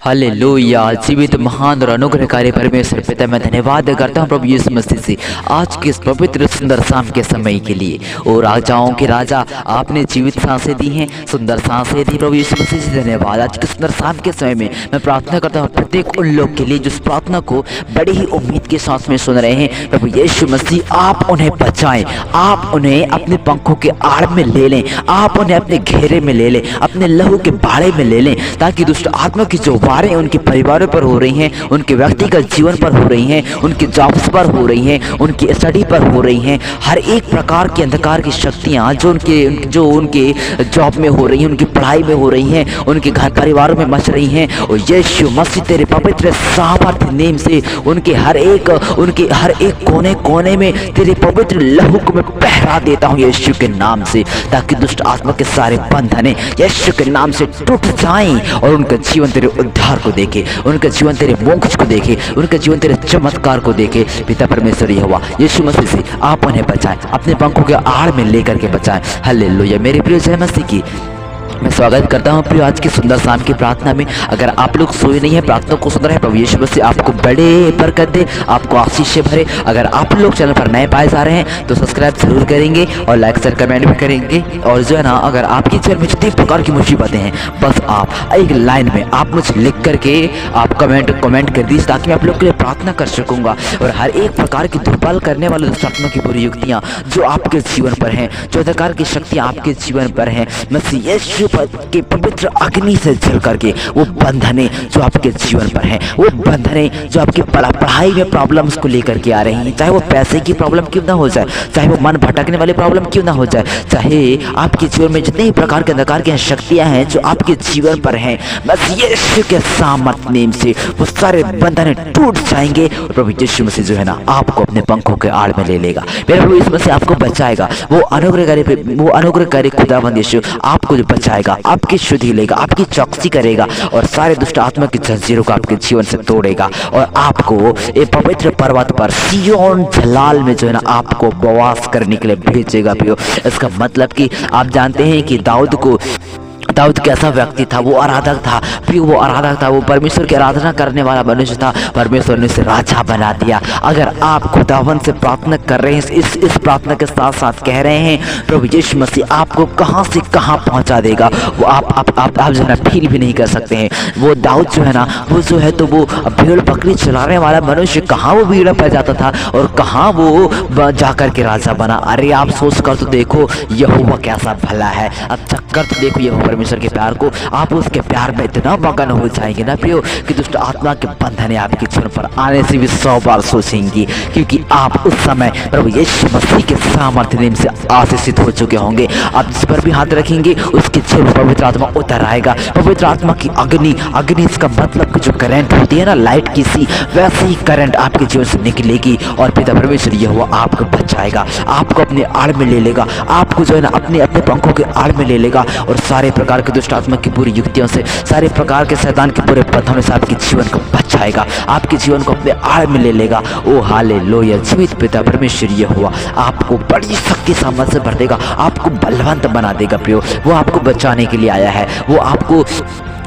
Hallelujah. जीवित महान और अनुग्रहकारी परमेश्वर पिता, मैं धन्यवाद करता हूँ प्रभु यीशु मसीह से आज के इस पवित्र सुंदर शाम के समय के लिए। और राजाओं के राजा, आपने जीवित सांसें दी हैं, सुंदर सांसें दी प्रभु यीशु मसीह से धन्यवाद। आज के सुंदर शाम के समय में मैं प्रार्थना करता हूँ प्रत्येक उन लोग के लिए जो इस प्रार्थना को बड़ी ही उम्मीद के साथ में सुन रहे हैं। प्रभु यीशु मसीह, आप उन्हें बचाएं, आप उन्हें अपने पंखों के आड़ में ले लें, आप उन्हें अपने घेरे में ले लें, अपने लहू के बाड़े में ले लें, ताकि दुष्ट आत्मा की जो वारें उनके परिवारों पर हो रही हैं, उनके व्यक्तिगत जीवन पर हो रही हैं, उनके जॉब्स पर हो रही हैं, उनकी स्टडी पर हो रही हैं, हर एक प्रकार की अंधकार की शक्तियां जो उनके जॉब में हो रही हैं, उनकी पढ़ाई में हो रही हैं, उनके घर परिवारों में मच रही हैं, और यीशु मसीह तेरे पवित्र सामर्थ्य नेम से उनके हर एक कोने कोने में तेरे पवित्र लहू को मैं पहरा देता हूँ यीशु के नाम से, ताकि दुष्ट आत्मा के सारे बंधन यीशु के नाम से टूट जाएं और उनका जीवन तेरे उद्धार को देखे, उनका जीवन तेरे मोक्ष को देखे, उनका जीवन तेरे चमत्कार को देखे। पिता परमेश्वर यहोवा यीशु मसीह से आप उन्हें बचाएं, अपने पंखों के आड़ में लेकर के बचाएं। हालेलुया। मेरे प्रिय जय मसीह की मैं स्वागत करता हूं प्रिय आज की सुंदर शाम की प्रार्थना में। अगर आप लोग सोए नहीं है, प्रार्थना को सुन रहे हैं, प्रभु यीशु मसीह आपको बड़े बरकत दे, आपको आशीष से भरे। अगर आप लोग चैनल पर नए पाए जा रहे हैं तो सब्सक्राइब जरूर करेंगे और लाइक शेयर कमेंट भी करेंगे। और जो है ना, अगर आपके जीवन में जितनी प्रकार की मुसीबतें हैं, बस आप एक लाइन में आप मुझे लिख करके आप कमेंट कर दीजिए, ताकि मैं आप लोग के लिए प्रार्थना कर सकूंगा। और हर एक प्रकार की दुर्बल करने वाले दुष्ट आत्मा की बुरी युक्तियाँ जो आपके जीवन पर हैं, जो अंधकार की शक्तियाँ आपके जीवन पर हैं, मसीह यीशु के पवित्र अग्नि से जल करके वो बंधने जो आपके जीवन पर हैं, वो बंधने जो आपकी पढ़ाई में प्रॉब्लम्स को लेकर के आ रही हैं, चाहे वो पैसे की प्रॉब्लम क्यों ना हो जाए, चाहे वो मन भटकने वाली प्रॉब्लम क्यों ना हो जाए, चाहे आपके जीवन में जितने प्रकार के अंधकार की शक्तियां हैं जो आपके जीवन पर हैं, बस यीशु के सामर्थ्य नेम से वो सारे बंधन टूट जाएंगे। और प्रभु यीशु मसीह जो है ना, आपको अपने पंखों के आड़ में ले लेगा। मेरे प्रभु यीशु मसीह आपको बचाएगा। वो अनुग्रहकारी खुदावंद यीशु आपको जो बचाएगा, आपकी शुद्धि लेगा, आपकी चौकसी करेगा और सारे दुष्ट आत्मा की जंजीरों को आपके जीवन से तोड़ेगा और आपको एक पवित्र पर्वत पर सिय्योन जलाल में जो है ना, आपको उपवास करने के लिए भेजेगा। प्रियो, इसका मतलब कि आप जानते हैं कि दाऊद कैसा व्यक्ति था, वो आराधक था। फिर वो आराधक था, वो परमेश्वर की आराधना करने वाला मनुष्य था। परमेश्वर ने उसे राजा बना दिया। अगर आप खुदावन से प्रार्थना कर रहे हैं, इस प्रार्थना के साथ साथ कह रहे हैं, प्रभु यीशु मसीह आपको कहां से कहां पहुंचा देगा, वो आप जो है ना फील भी नहीं कर सकते हैं। वो दाऊद जो है ना, वो जो है तो वो भेड़ बकरी चलाने वाला मनुष्य कहाँ वो भीड़ पर जाता था और कहाँ वो जाकर के राजा बना। अरे आप सोच कर तो देखो यहोवा कैसा भला है। अब चक्कर तो देखो यहोवा परमेश्वर के प्यार को, आप उसके प्यार में इतना मगन हो जाएंगे ना प्रियो, कि दुष्ट आत्मा के बंधन आपके जीवन पर आने से भी 100 बार सोचेंगी, क्योंकि आप उस समय प्रभु यीशु मसीह के सामर्थ्य नेम से आशीषित हो चुके होंगे। आप जिस पर भी हाथ रखेंगे उसके जीवन में पवित्र आत्मा उतर आएगा। पवित्र आत्मा की अग्नि इसका मतलब कि जो करंट होती है ना लाइट की सी, वैसे ही करंट आपके जीवन से निकलेगी और पिता परमेश्वर यहोवा आपको बचाएगा, आपको अपने आड़ में ले लेगा, आपको जो है ना अपने पंखों के आड़ में ले लेगा और सारे प्रकार के दुष्ट आत्मा की बुरी युक्तियों से, सारे प्रकार के शैतान के बुरे पथों से आपके जीवन को बचाएगा, आपके जीवन को अपने आड़ में ले लेगा। ओ हालेलुया। जीवित पिता परमेश्वर यहोवा आपको बड़ी शक्ति सामर्थ्य से भर देगा, आपको बलवंत बना देगा। प्रियो, वो आपको बचाने के लिए आया है।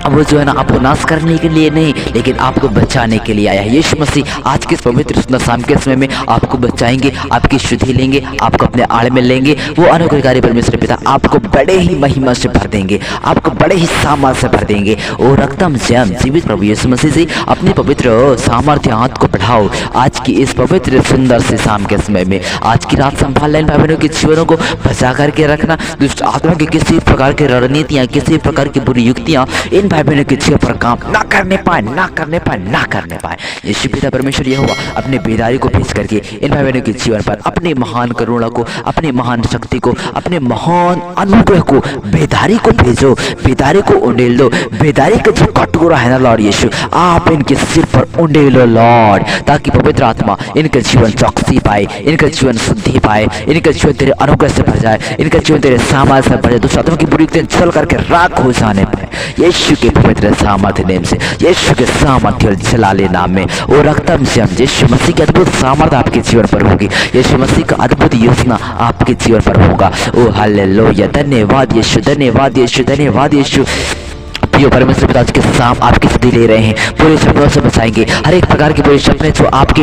वो जो है ना, आपको नाश करने के लिए नहीं, लेकिन आपको बचाने के लिए आया है। यीशु मसीह आज के पवित्र सुंदर शाम के समय में आपको बचाएंगे, आपकी शुद्धि लेंगे, आपको अपने आड़ में लेंगे। वो अनुग्रहकारी परमेश्वर पिता आपको बड़े ही महिमा से भर देंगे, आपको बड़े ही सामर्थ्य से भर देंगे। और रक्तम जयम जीवित प्रभु यीशु मसीह से अपने पवित्र सामर्थ्य हाथ को बढ़ाओ आज की इस पवित्र सुंदर से शाम के समय में। आज की रात संभाल लें, भाई बहनों के जीवनों को बचा करके रखना। दुष्ट आत्मा की किसी प्रकार की रणनीतियां, किसी प्रकार की बुरी युक्तियां इन भाई बहनों के जीवन पर काम ना करने पाए। यीशु पिता परमेश्वर यहोवा अपने बेदारी को भेज करके इन भाई बहनों के जीवन पर अपने महान करुणा को, अपने महान शक्ति को, अपने महान अनुग्रह को, बेदारी को भेजो, बेदारी को उंडेल दो। बेदारी का जो कटोरा है ना लॉर्ड यीशु, आप इनके सिर पर उंडेलो लॉर्ड, ताकि पवित्र आत्मा इनका जीवन चौकसी पाए, इनका जीवन शुद्धि पाए, इनका जीवन तेरे अनुग्रह से भर जाए, इनका जीवन तेरे सामर्थ्य से भर जाए, दुष्ट आत्मा की बुरी युक्तियां जल करके राख हो जाने पाए। यीशु के पवित्र सामर्थ्य नेम से, यीशु के सामर्थ्य और जलाले नाम में, और रक्तम से हम यीशु मसीह की अद्भुत सामर्थ्य आपके जीवन पर होगी, यीशु मसीह का अद्भुत योजना आपके जीवन पर होगा। ओ हालेलुया। धन्यवाद यीशु, धन्यवाद यीशु, धन्यवाद यीशु। प्रिय परमेश्वर पिता आज के शाम आपकी स्तुति ले रहे हैं, पूरे सपनों से बचाएंगे। हर एक प्रकार के बुरे सपने जो आपके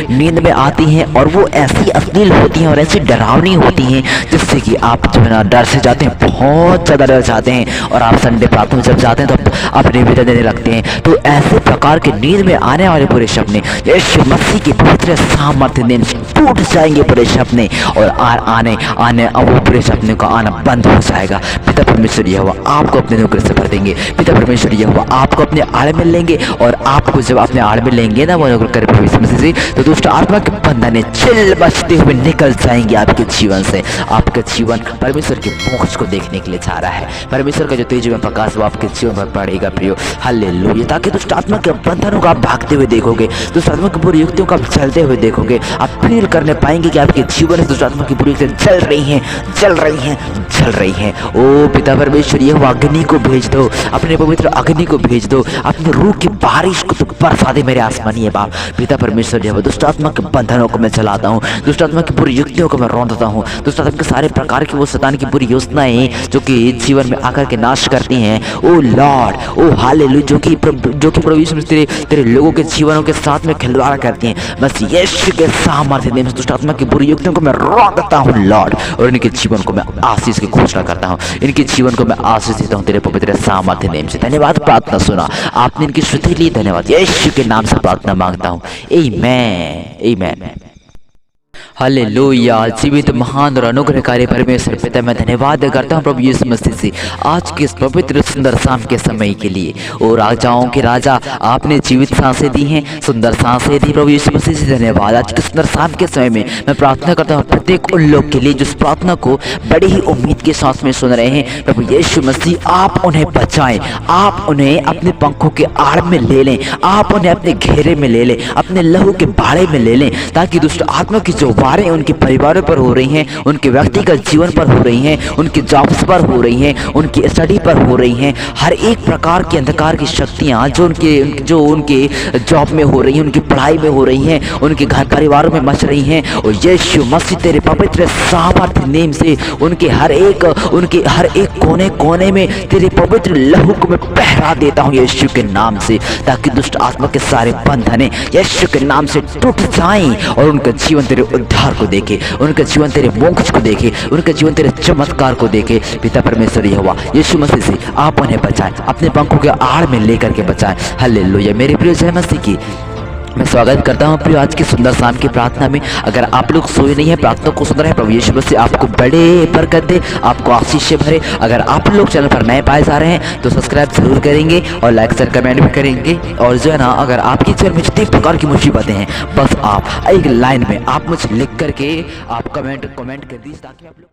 नींद में आती हैं और वो ऐसी अश्लील होती हैं और ऐसी डरावनी होती हैं जिससे कि आप जो है ना डर से जाते हैं, बहुत ज़्यादा डर जाते हैं और आप संडे प्रार्थना में जब जाते हैं तो आप निवेदन देने लगते हैं। तो ऐसे प्रकार के नींद में आने वाले बुरे सपने यीशु मसीह के पवित्र सामर्थ्य देने से टूट जाएंगे बुरे सपने, और आने वो बुरे सपने का आना बंद हो जाएगा। पिता परमेश्वर यहोवा आपको अपने नौकर से भर देंगे। पिता परमेश्वर यहोवा आपको अपने आड़ में लेंगे, और आपको जब अपने आड़ में लेंगे ना वो नौकर करे प्रभु मसीह से, तो दुष्ट आत्मा के बंधन चिल बचते हुए निकल जाएंगे आपके जीवन से। आपका जीवन परमेश्वर के मोक्ष को देखने के लिए जा रहा है। परमेश्वर का जो तेज में प्रकाश वो आपके जीवन पर पड़ेगा प्रियो। हालेलुया। ताकि दुष्ट आत्मा के बंधनों को आप भागते हुए देखोगे, दुष्ट आत्मा की बुरी युक्तियों को आप चलते हुए देखोगे। आप फील करने पाएंगे कि आपके जीवन में दुष्ट आत्मा की बुरी युक्तियां चल रही हैं, चल रही हैं, चल रही हैं। ओ पिता परमेश्वर यहोवा अग्नि को भेज दो, अपने पवित्र अग्नि को भेज दो, अपने रूह की बारिश को तो बरसा दे मेरे आसमानी बाप। पिता परमेश्वर यहोवा दुष्ट आत्मा के बंधनों को मैं चलाता हूँ, दुष्ट आत्मा की बुरी युक्तियों को मैं रौंदता हूँ, दुष्ट आत्मा के सारे प्रकार की वो शैतान की बुरी योजनाएं जो कि जीवन में आकर के नाश करती हैं। ओ लॉर्ड, ओ हालेलुया, जो कि प्रभु यीशु मसीह तेरे लोगों के जीवनों के साथ में खिलवाड़ करती हैं, बस यीशु के सामर्थ्य में दुष्ट आत्मा की बुरी युक्तियों को मैं रौंदता हूँ लॉर्ड, और इनके जीवन को मैं आशीष की घोषणा करता हूँ। इनके जीवन को मैं आशीष देता हूँ तेरे पवित्र सामर्थ्य नेम से। धन्यवाद, प्रार्थना सुना आपने, इनकी स्तुति ली, धन्यवाद। यीशु के नाम से प्रार्थना मांगता हूँ, आमीन, आमीन। हालेलुया। जीवित महान और अनुग्रहकारी परमेश्वर पिता मैं धन्यवाद करता हूँ प्रभु यीशु मसीह से आज के इस पवित्र सुंदर शाम के समय के लिए। और राजाओं के राजा आपने जीवित सांसें दी हैं, सुंदर सांसें दी प्रभु यीशु मसीह से धन्यवाद। आज के सुंदर शाम के समय में मैं प्रार्थना करता हूँ प्रत्येक उन लोग के लिए जो इस प्रार्थना को बड़ी ही उम्मीद के साथ में सुन रहे हैं। प्रभु यीशु मसीह आप उन्हें बचाएं, आप उन्हें अपने पंखों के आड़ में ले लें, आप उन्हें अपने घेरे में ले लें, अपने लहू के बाड़े में ले लें, ताकि दुष्ट आत्मा की जो वारें उनके परिवारों पर हो रही हैं, उनके व्यक्तिगत जीवन पर हो रही हैं, उनकी जॉब्स पर हो रही हैं, उनकी स्टडी पर हो रही हैं, हर एक प्रकार की अंधकार की शक्तियां जो उनके जॉब में हो रही हैं, उनकी पढ़ाई में हो रही हैं, उनके घर परिवारों में मच रही हैं, और यीशु मसीह तेरे पवित्र सामर्थ्य नेम से उनके हर एक कोने कोने में तेरे पवित्र लहू को मैं पहरा देता हूँ यीशु के नाम से, ताकि दुष्ट आत्मा के सारे बंधन यीशु के नाम से टूट जाएं और उनका जीवन तेरे उद्धार को देखे, उनका जीवन तेरे मोक्ष को देखे, उनका जीवन तेरे चमत्कार को देखे। पिता परमेश्वर यहोवा यीशु मसीह से आप उन्हें बचाएं, अपने पंखों के आड़ में लेकर के बचाएं। हालेलुया। मेरे प्रिय जय मसीह की मैं स्वागत करता हूँ प्रिय आज की सुंदर शाम की प्रार्थना में। अगर आप लोग सोए नहीं है, प्रार्थना को सुन रहे हैं, प्रभु यीशु मसीह आपको बड़े बरकत दे, आपको आशीष से भरे। अगर आप लोग चैनल पर नए पाए जा रहे हैं तो सब्सक्राइब जरूर करेंगे और लाइक शेयर कमेंट भी करेंगे। और जो है ना, अगर आपके जीवन में जितनी प्रकार की मुसीबतें हैं, बस आप एक लाइन में आप मुझे लिख करके आप कमेंट कर दीजिए, ताकि आप लोग